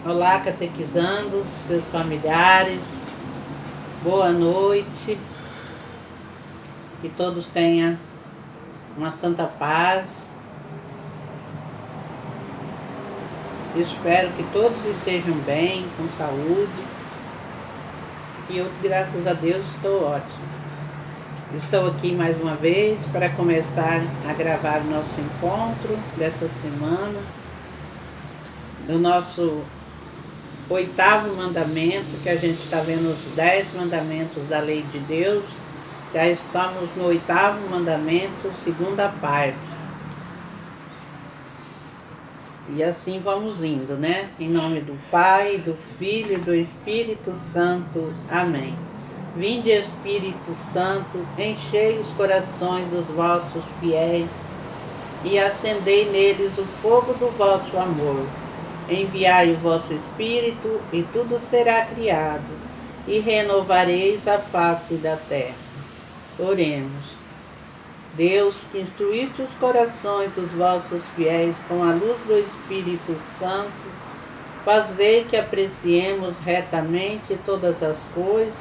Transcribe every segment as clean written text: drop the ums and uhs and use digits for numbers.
Olá, catequizandos, seus familiares, boa noite, que todos tenham uma santa paz. Espero que todos estejam bem, com saúde, e eu, graças a Deus, estou ótima. Estou aqui mais uma vez para começar a gravar o nosso encontro dessa semana, do nosso 8º mandamento, que a gente está vendo os 10 mandamentos da lei de Deus. Já estamos no 8º mandamento, segunda parte. E assim vamos indo, né? Em nome do Pai, do Filho e do Espírito Santo. Amém. Vinde, Espírito Santo, enchei os corações dos vossos fiéis e acendei neles o fogo do vosso amor. Enviai o vosso Espírito, e tudo será criado, e renovareis a face da terra. Oremos. Deus, que instruíste os corações dos vossos fiéis com a luz do Espírito Santo, fazei que apreciemos retamente todas as coisas,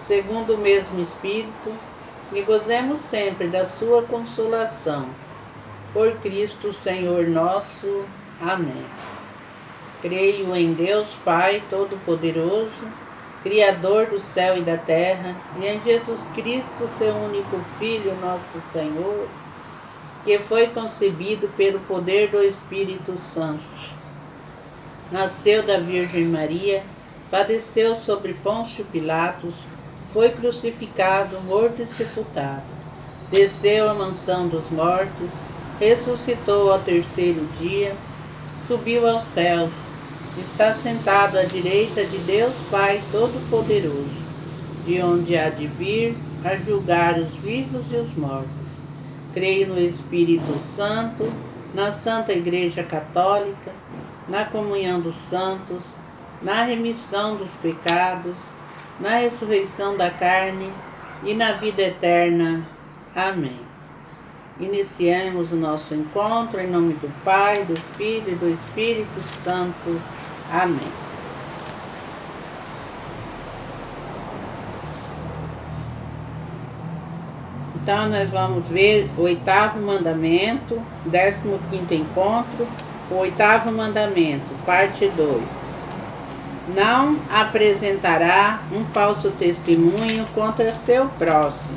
segundo o mesmo Espírito, e gozemos sempre da sua consolação. Por Cristo Senhor nosso. Amém. Creio em Deus Pai Todo-Poderoso, Criador do céu e da terra, e em Jesus Cristo, seu único Filho, nosso Senhor, que foi concebido pelo poder do Espírito Santo. Nasceu da Virgem Maria, padeceu sobre Pôncio Pilatos, foi crucificado, morto e sepultado. Desceu à mansão dos mortos, ressuscitou ao 3º dia, subiu aos céus, está sentado à direita de Deus Pai Todo-Poderoso, de onde há de vir a julgar os vivos e os mortos. Creio no Espírito Santo, na Santa Igreja Católica, na comunhão dos santos, na remissão dos pecados, na ressurreição da carne e na vida eterna. Amém. Iniciemos o nosso encontro em nome do Pai, do Filho e do Espírito Santo. Amém. Então nós vamos ver o 8º mandamento, 15º encontro, o 8º mandamento, parte 2. Não apresentará um falso testemunho contra seu próximo.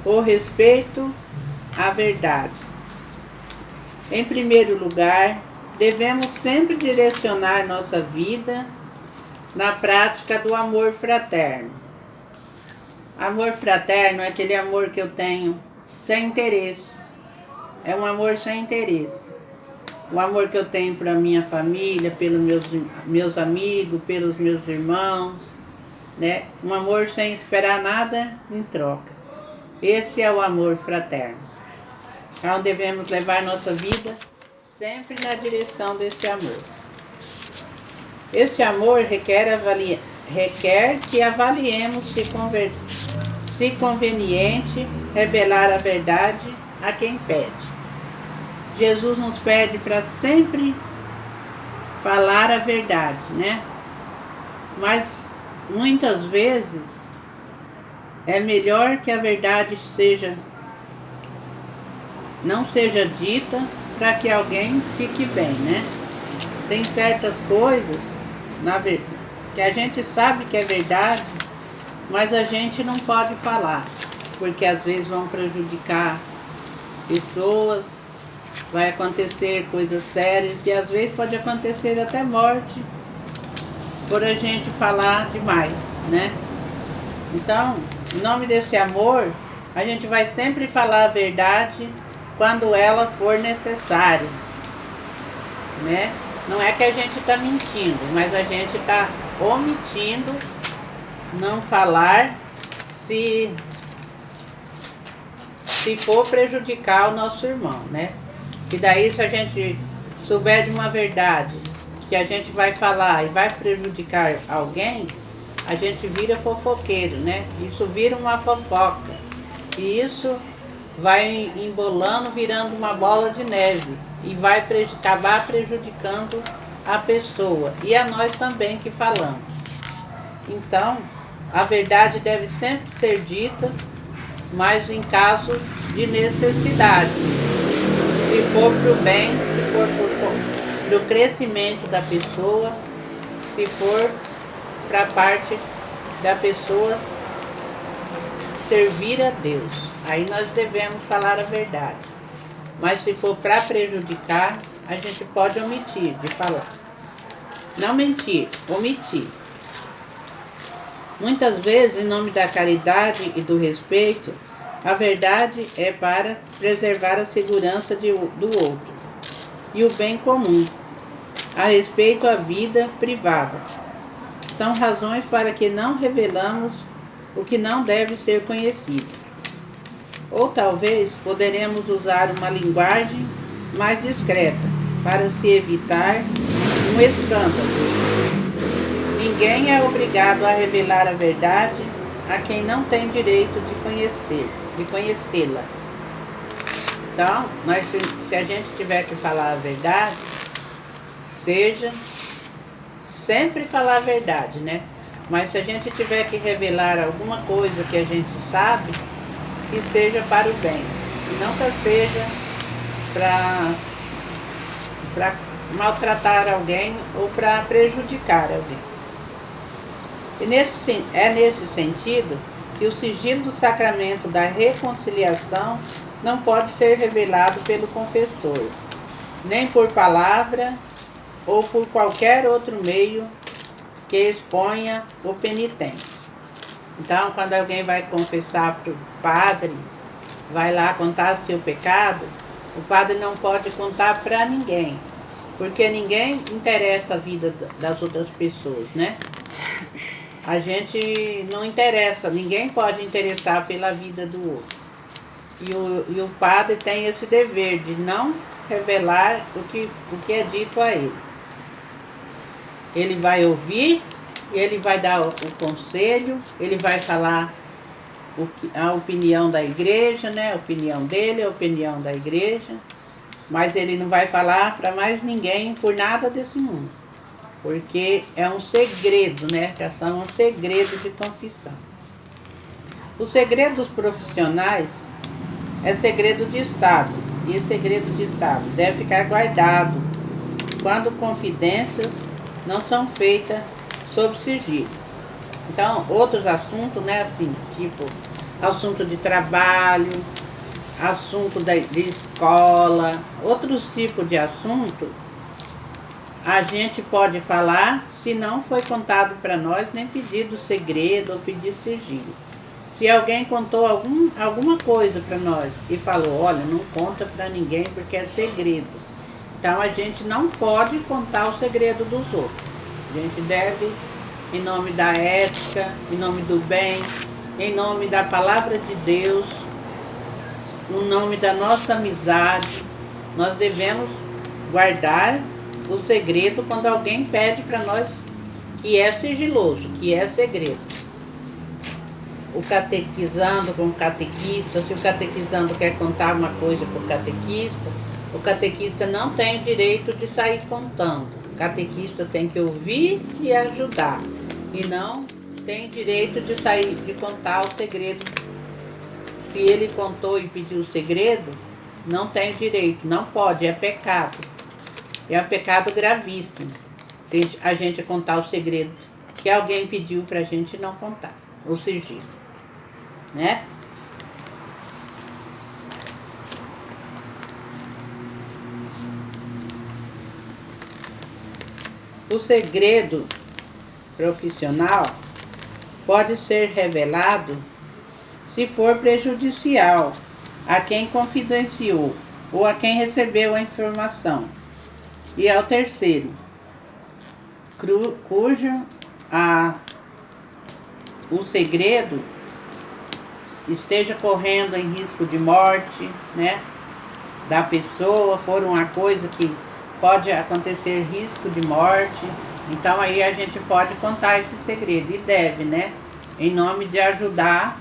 O respeito à verdade. Em primeiro lugar, devemos sempre direcionar nossa vida na prática do amor fraterno. Amor fraterno é aquele amor que eu tenho sem interesse. É um amor sem interesse. O amor que eu tenho para minha família, pelos meus amigos, pelos meus irmãos, né? Um amor sem esperar nada em troca. Esse é o amor fraterno. Então devemos levar nossa vida sempre na direção desse amor. Esse amor requer que avaliemos se conveniente revelar a verdade a quem pede. Jesus nos pede para sempre falar a verdade, né? Mas muitas vezes é melhor que a verdade não seja dita para que alguém fique bem, né? Tem certas coisas que a gente sabe que é verdade, mas a gente não pode falar, porque às vezes vão prejudicar pessoas, vai acontecer coisas sérias e às vezes pode acontecer até morte por a gente falar demais, né? Então, em nome desse amor, a gente vai sempre falar a verdade quando ela for necessária, né? Não é que a gente está mentindo, mas a gente está omitindo não falar se for prejudicar o nosso irmão, né? E daí, se a gente souber de uma verdade que a gente vai falar e vai prejudicar alguém, a gente vira fofoqueiro, né? Isso vira uma fofoca. E isso vai embolando, virando uma bola de neve e vai acabar prejudicando a pessoa e a nós também que falamos. Então, a verdade deve sempre ser dita, mas em caso de necessidade. Se for para o bem, se for para o crescimento da pessoa, se for para a parte da pessoa servir a Deus, aí nós devemos falar a verdade. Mas se for para prejudicar, a gente pode omitir de falar. Não mentir, omitir. Muitas vezes, em nome da caridade e do respeito, a verdade é para preservar a segurança do outro e o bem comum, a respeito à vida privada. São razões para que não revelamos o que não deve ser conhecido. Ou talvez poderemos usar uma linguagem mais discreta para se evitar um escândalo. Ninguém é obrigado a revelar a verdade a quem não tem direito de conhecê-la. Então, se a gente tiver que falar a verdade, seja sempre falar a verdade, né? Mas se a gente tiver que revelar alguma coisa que a gente sabe, que seja para o bem, e nunca seja para maltratar alguém ou para prejudicar alguém. E é nesse sentido que o sigilo do sacramento da reconciliação não pode ser revelado pelo confessor, nem por palavra ou por qualquer outro meio que exponha o penitente. Então, quando alguém vai confessar para o padre, vai lá contar seu pecado, o padre não pode contar para ninguém, porque ninguém interessa a vida das outras pessoas, né? A gente não interessa, ninguém pode interessar pela vida do outro. E o padre tem esse dever de não revelar o que é dito a ele. Ele vai ouvir, ele vai dar o conselho, ele vai falar a opinião da igreja, né? A opinião dele, a opinião da igreja, mas ele não vai falar para mais ninguém por nada desse mundo, porque é um segredo, né? Já são um segredo de confissão. O segredo dos profissionais é segredo de Estado, e esse segredo de Estado deve ficar guardado quando confidências não são feitas sob sigilo. Então, outros assuntos, né, assim, tipo assunto de trabalho, assunto de escola, outros tipos de assunto, a gente pode falar se não foi contado para nós, nem pedido segredo ou pedir sigilo. Se alguém contou alguma coisa para nós e falou, olha, não conta para ninguém porque é segredo. Então a gente não pode contar o segredo dos outros. A gente deve, em nome da ética, em nome do bem, em nome da palavra de Deus, no nome da nossa amizade, nós devemos guardar o segredo quando alguém pede para nós que é sigiloso, que é segredo. O catequizando com o catequista, se o catequizando quer contar uma coisa para o catequista não tem o direito de sair contando. O catequista tem que ouvir e ajudar, e não tem direito de sair de contar o segredo. Se ele contou e pediu o segredo, não tem direito, não pode, é pecado. É um pecado gravíssimo a gente contar o segredo que alguém pediu para a gente não contar, o sigilo, né? O segredo profissional pode ser revelado se for prejudicial a quem confidenciou ou a quem recebeu a informação, e ao terceiro, cujo o segredo esteja correndo em risco de morte, né, da pessoa, for uma coisa que pode acontecer risco de morte. Então aí a gente pode contar esse segredo, e deve, né, em nome de ajudar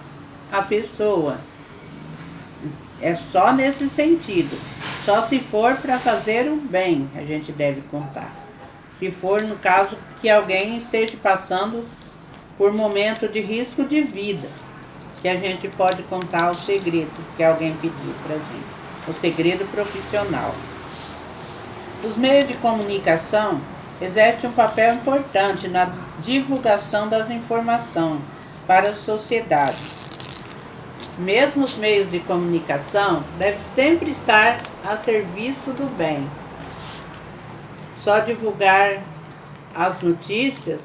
a pessoa. É só nesse sentido. Só se for para fazer o bem, a gente deve contar. Se for no caso que alguém esteja passando por momento de risco de vida, que a gente pode contar o segredo que alguém pediu para a gente, o segredo profissional. Os meios de comunicação exercem um papel importante na divulgação das informações para a sociedade. Mesmo os meios de comunicação devem sempre estar a serviço do bem. Só divulgar as notícias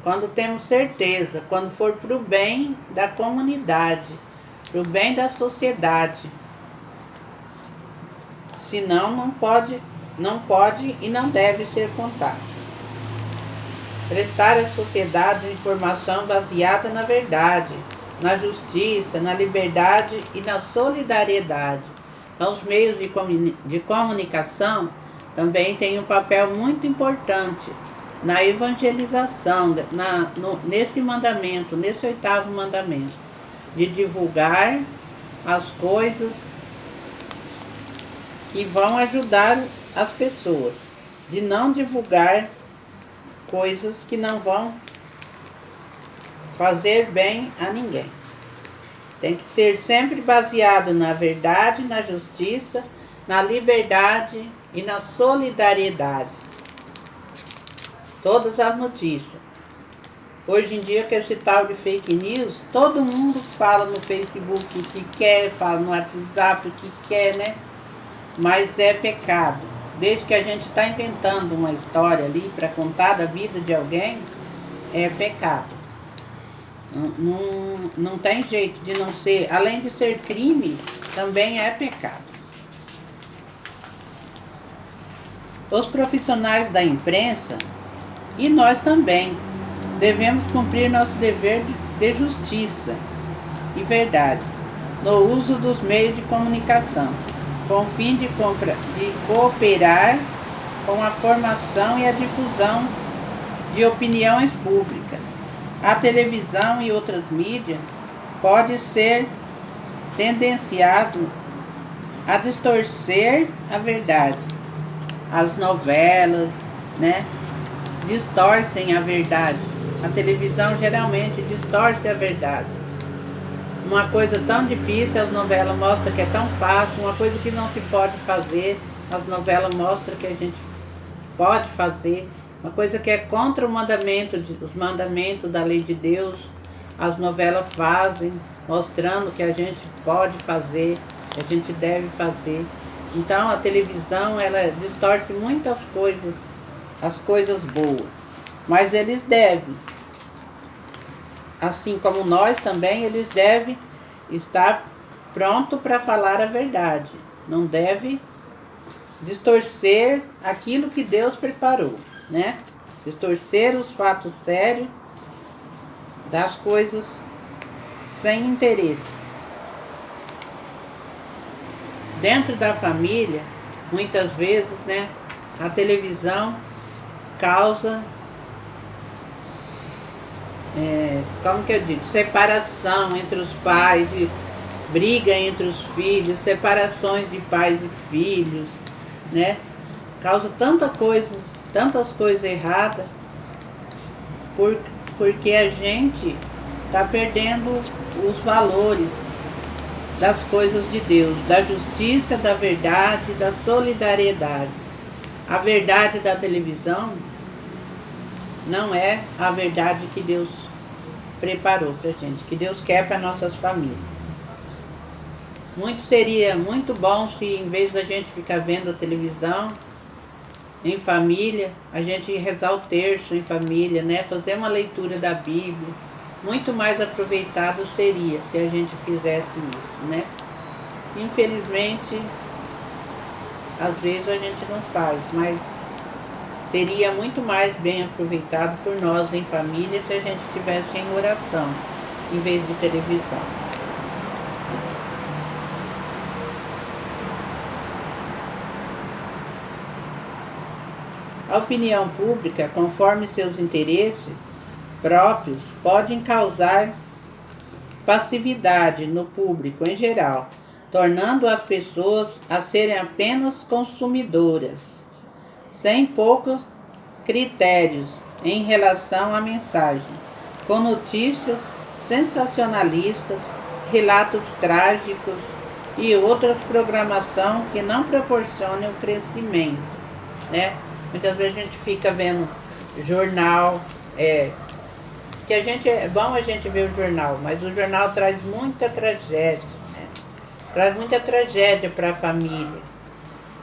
quando temos certeza, quando for para o bem da comunidade, para o bem da sociedade. Senão não pode e não deve ser contado. Prestar à sociedade informação baseada na verdade, na justiça, na liberdade e na solidariedade. Então, os meios de comunicação também têm um papel muito importante na evangelização, nesse mandamento, nesse 8º mandamento, de divulgar as coisas que vão ajudar as pessoas, de não divulgar coisas que não vão fazer bem a ninguém. Tem que ser sempre baseado na verdade, na justiça, na liberdade e na solidariedade. Todas as notícias. Hoje em dia, com esse tal de fake news, todo mundo fala no Facebook o que quer, fala no WhatsApp o que quer, né? Mas é pecado. Desde que a gente está inventando uma história ali para contar da vida de alguém, é pecado. Não tem jeito de não ser, além de ser crime, também é pecado. Os profissionais da imprensa, e nós também, devemos cumprir nosso dever de justiça e verdade no uso dos meios de comunicação, com o fim de cooperar com a formação e a difusão de opiniões públicas. A televisão e outras mídias pode ser tendenciado a distorcer a verdade. As novelas, né, distorcem a verdade. A televisão geralmente distorce a verdade. Uma coisa tão difícil, as novelas mostram que é tão fácil. Uma coisa que não se pode fazer, as novelas mostram que a gente pode fazer. Uma coisa que é contra o mandamento, os mandamentos da lei de Deus, as novelas fazem, mostrando que a gente pode fazer, que a gente deve fazer. Então a televisão, ela distorce muitas coisas, as coisas boas. Mas eles devem, assim como nós também, eles devem estar pronto para falar a verdade. Não deve distorcer aquilo que Deus preparou, né? Distorcer os fatos sérios das coisas sem interesse. Dentro da família, muitas vezes, né, a televisão causa, como que eu digo, separação entre os pais, e briga entre os filhos, separações de pais e filhos, né? Causa tantas coisas erradas, porque a gente está perdendo os valores das coisas de Deus, da justiça, da verdade, da solidariedade. A verdade da televisão não é a verdade que Deus preparou para a gente, que Deus quer para nossas famílias. Seria muito bom se, em vez da gente ficar vendo a televisão em família, a gente rezar o terço em família, né? Fazer uma leitura da Bíblia. Muito mais aproveitado seria se a gente fizesse isso, né? Infelizmente, às vezes a gente não faz, mas seria muito mais bem aproveitado por nós em família se a gente estivesse em oração, em vez de televisão. A opinião pública, conforme seus interesses próprios, pode causar passividade no público em geral, tornando as pessoas a serem apenas consumidoras, sem poucos critérios em relação à mensagem, com notícias sensacionalistas, relatos trágicos e outras programação que não proporcionam o crescimento, né? Muitas vezes a gente fica vendo jornal, que é bom a gente ver o jornal, mas o jornal traz muita tragédia, né? Traz muita tragédia para a família.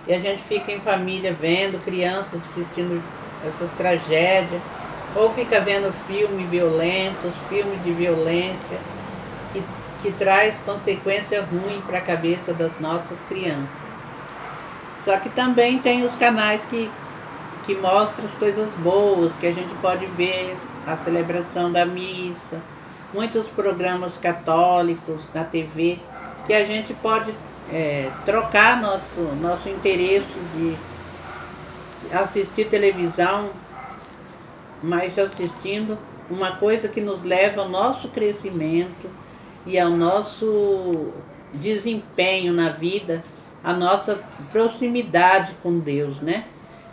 E a gente fica em família vendo crianças assistindo essas tragédias, ou fica vendo filmes violentos, filmes de violência, que traz consequência ruim para a cabeça das nossas crianças. Só que também tem os canais que mostram as coisas boas, que a gente pode ver a celebração da missa, muitos programas católicos na TV, que a gente pode trocar nosso interesse de assistir televisão, mas assistindo uma coisa que nos leva ao nosso crescimento e ao nosso desempenho na vida, a nossa proximidade com Deus, né?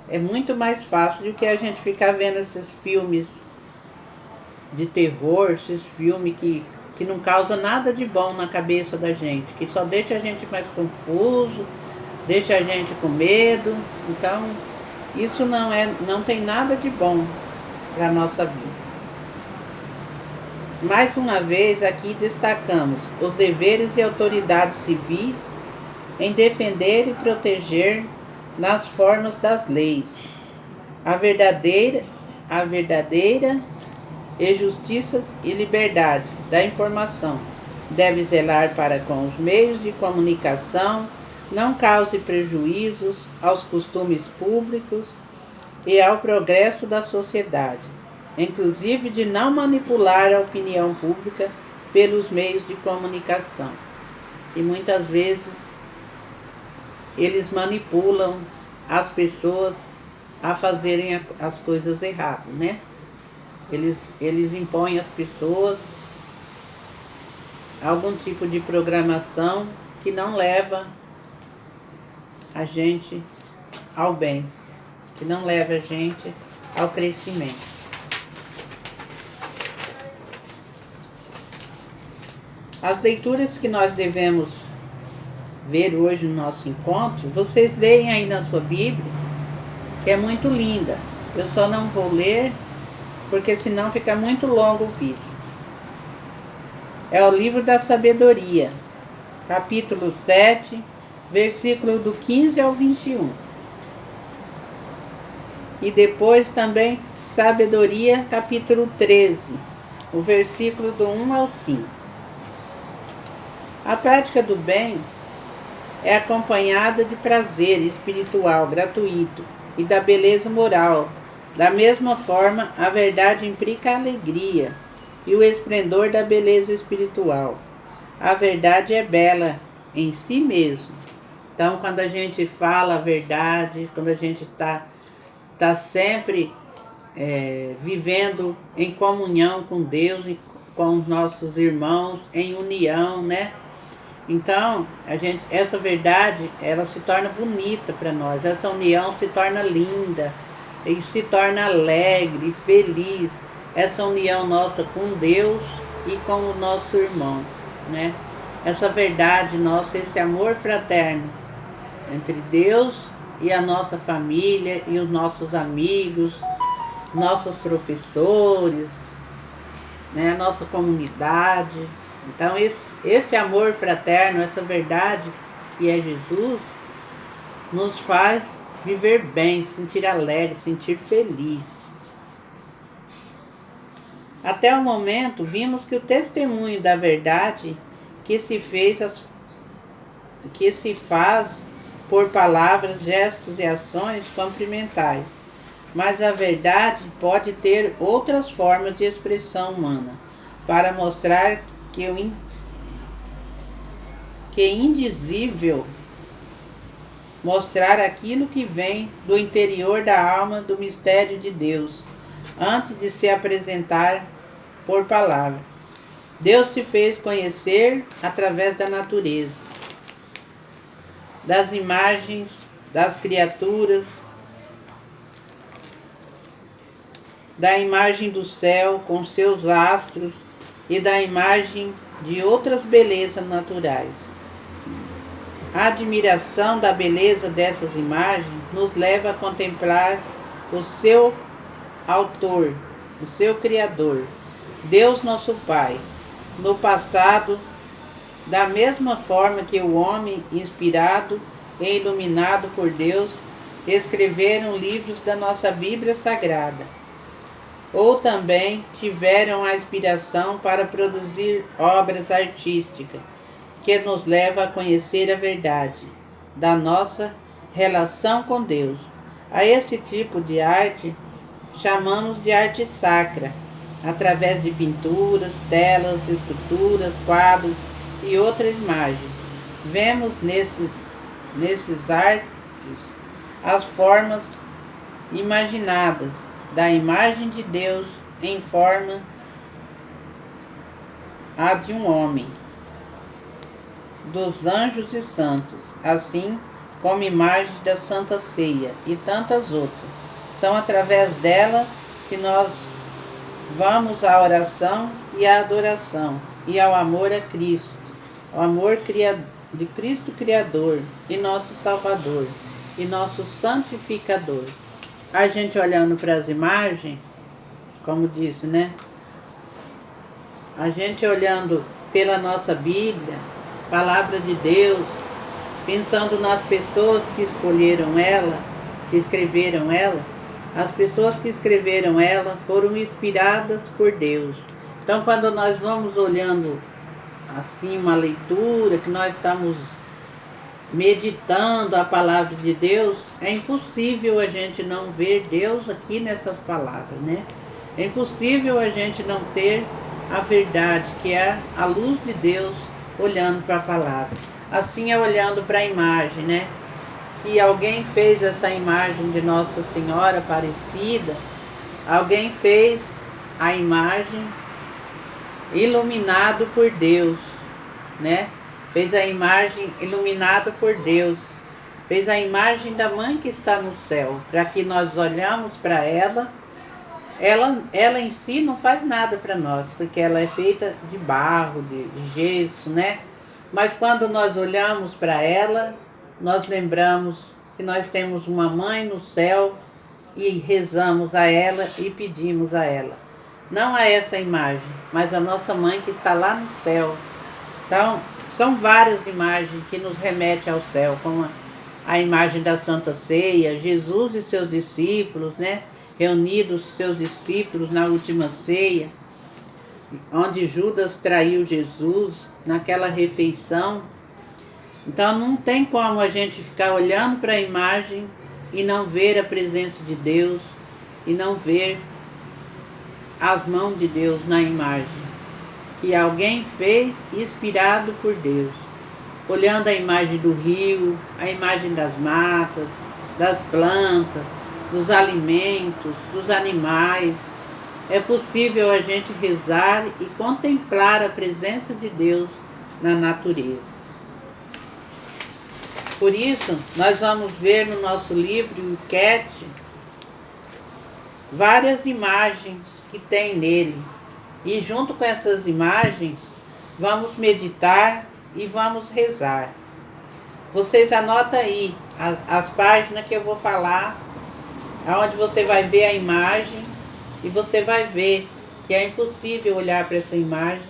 É muito mais fácil do que a gente ficar vendo esses filmes de terror, esses filmes que não causam nada de bom na cabeça da gente, que só deixa a gente mais confuso, deixa a gente com medo. Então, isso não tem nada de bom para a nossa vida. Mais uma vez, aqui destacamos os deveres e autoridades civis em defender e proteger nas formas das leis a verdadeira e justiça e liberdade da informação. Deve zelar para com os meios de comunicação não cause prejuízos aos costumes públicos e ao progresso da sociedade, inclusive de não manipular a opinião pública pelos meios de comunicação. E muitas vezes eles manipulam as pessoas a fazerem as coisas erradas, né? Eles impõem às pessoas algum tipo de programação que não leva a gente ao bem, que não leva a gente ao crescimento. As leituras que nós devemos ver hoje no nosso encontro, vocês leem aí na sua Bíblia, que é muito linda. Eu só não vou ler, porque senão fica muito longo o vídeo. É o livro da sabedoria, capítulo 7, versículo do 15 ao 21. E depois também sabedoria, capítulo 13, o versículo do 1 ao 5. A prática do bem é acompanhada de prazer espiritual gratuito e da beleza moral. Da mesma forma, a verdade implica a alegria e o esplendor da beleza espiritual. A verdade é bela em si mesma. Então, quando a gente fala a verdade, quando a gente tá sempre vivendo em comunhão com Deus e com os nossos irmãos, em união, né? Então, essa verdade, ela se torna bonita para nós. Essa união se torna linda e se torna alegre, feliz. Essa união nossa com Deus e com o nosso irmão, né? Essa verdade nossa, esse amor fraterno entre Deus e a nossa família e os nossos amigos, nossos professores, né? Nossa comunidade. Então, esse amor fraterno, essa verdade que é Jesus, nos faz viver bem, sentir alegre, sentir feliz. Até o momento, vimos que o testemunho da verdade que se faz por palavras, gestos e ações cumprimentais. Mas a verdade pode ter outras formas de expressão humana, para mostrar que é indizível, mostrar aquilo que vem do interior da alma do mistério de Deus, antes de se apresentar por palavra. Deus se fez conhecer através da natureza. das imagens das criaturas, da imagem do céu com seus astros e da imagem de outras belezas naturais. A admiração da beleza dessas imagens nos leva a contemplar o seu autor, o seu Criador, Deus nosso Pai, no passado, da mesma forma que o homem, inspirado e iluminado por Deus, escreveram livros da nossa Bíblia Sagrada, ou também tiveram a inspiração para produzir obras artísticas que nos levam a conhecer a verdade da nossa relação com Deus. A esse tipo de arte chamamos de arte sacra, através de pinturas, telas, esculturas, quadros e outras imagens. Vemos nesses artes as formas imaginadas da imagem de Deus em forma a de um homem, dos anjos e santos, assim como imagens da Santa Ceia e tantas outras. São através dela que nós vamos à oração e à adoração e ao amor a Cristo, ao amor de Cristo Criador e nosso Salvador e nosso Santificador. A gente olhando para as imagens, como disse, né? A gente olhando pela nossa Bíblia, Palavra de Deus, pensando nas pessoas que escolheram ela, que escreveram ela, as pessoas que escreveram ela foram inspiradas por Deus. Então, quando nós vamos olhando assim uma leitura, que nós estamos meditando a palavra de Deus, é impossível a gente não ver Deus aqui nessas palavras, né? É impossível a gente não ter a verdade, que é a luz de Deus, olhando para a palavra. Assim é olhando para a imagem, né? Que alguém fez essa imagem de Nossa Senhora Aparecida, alguém fez a imagem iluminado por Deus, né? Fez a imagem iluminada por Deus, fez a imagem da mãe que está no céu, para que nós olhamos para ela. Ela em si não faz nada para nós, porque ela é feita de barro, de gesso, né? Mas quando nós olhamos para ela, nós lembramos que nós temos uma mãe no céu e rezamos a ela e pedimos a ela. Não a essa imagem, mas a nossa mãe que está lá no céu. Então, são várias imagens que nos remetem ao céu, como a imagem da Santa Ceia, Jesus e seus discípulos, né? Reunidos seus discípulos na última ceia, onde Judas traiu Jesus naquela refeição. Então não tem como a gente ficar olhando para a imagem e não ver a presença de Deus e não ver as mãos de Deus na imagem que alguém fez inspirado por Deus. Olhando a imagem do rio, a imagem das matas, das plantas, dos alimentos, dos animais, é possível a gente rezar e contemplar a presença de Deus na natureza. Por isso, nós vamos ver no nosso livro Enquete várias imagens que tem nele. E junto com essas imagens, vamos meditar e vamos rezar. Vocês anotam aí as páginas que eu vou falar, onde você vai ver a imagem e você vai ver que é impossível olhar para essa imagem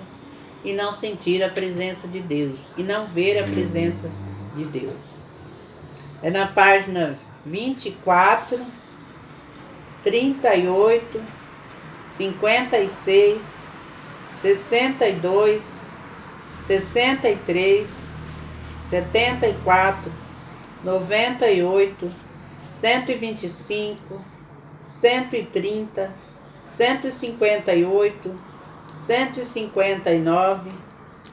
e não sentir a presença de Deus e não ver a presença de Deus. É na página 24, 38, 56, 62, 63, 74, 98, 125, 130, 158, 159,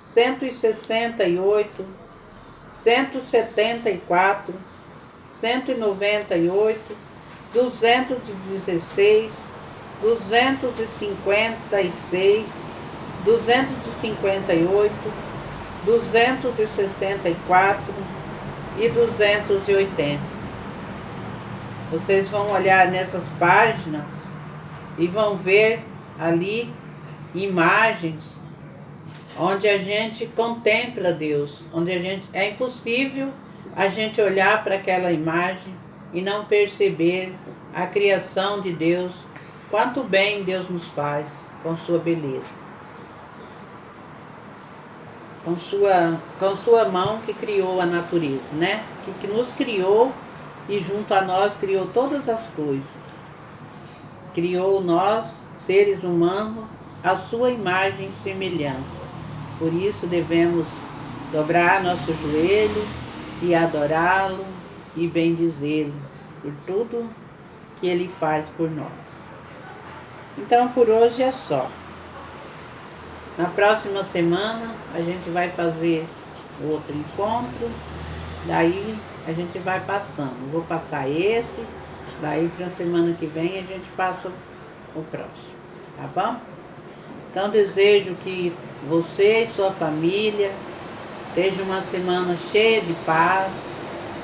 168, 174, 198, 216, 256, 258, 264, e 280. Vocês vão olhar nessas páginas e vão ver ali imagens onde a gente contempla Deus, onde é impossível a gente olhar para aquela imagem e não perceber a criação de Deus, quanto bem Deus nos faz com sua beleza, com sua mão que criou a natureza, né? Que nos criou e junto a nós criou todas as coisas. Criou nós, seres humanos, a sua imagem e semelhança. Por isso devemos dobrar nosso joelho e adorá-lo e bendizê-lo por tudo que ele faz por nós. Então por hoje é só. Na próxima semana a gente vai fazer outro encontro, daí a gente vai passando. Vou passar esse, daí para a semana que vem a gente passa o próximo, tá bom? Então desejo que você e sua família tenham uma semana cheia de paz,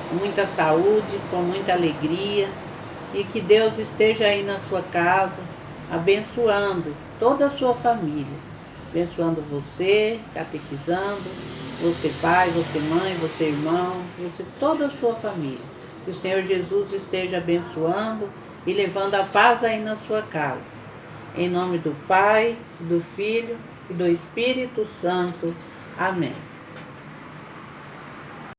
com muita saúde, com muita alegria, e que Deus esteja aí na sua casa, abençoando toda a sua família, abençoando você, catequizando, você pai, você mãe, você irmão, você, toda a sua família. Que o Senhor Jesus esteja abençoando e levando a paz aí na sua casa. Em nome do Pai, do Filho e do Espírito Santo. Amém.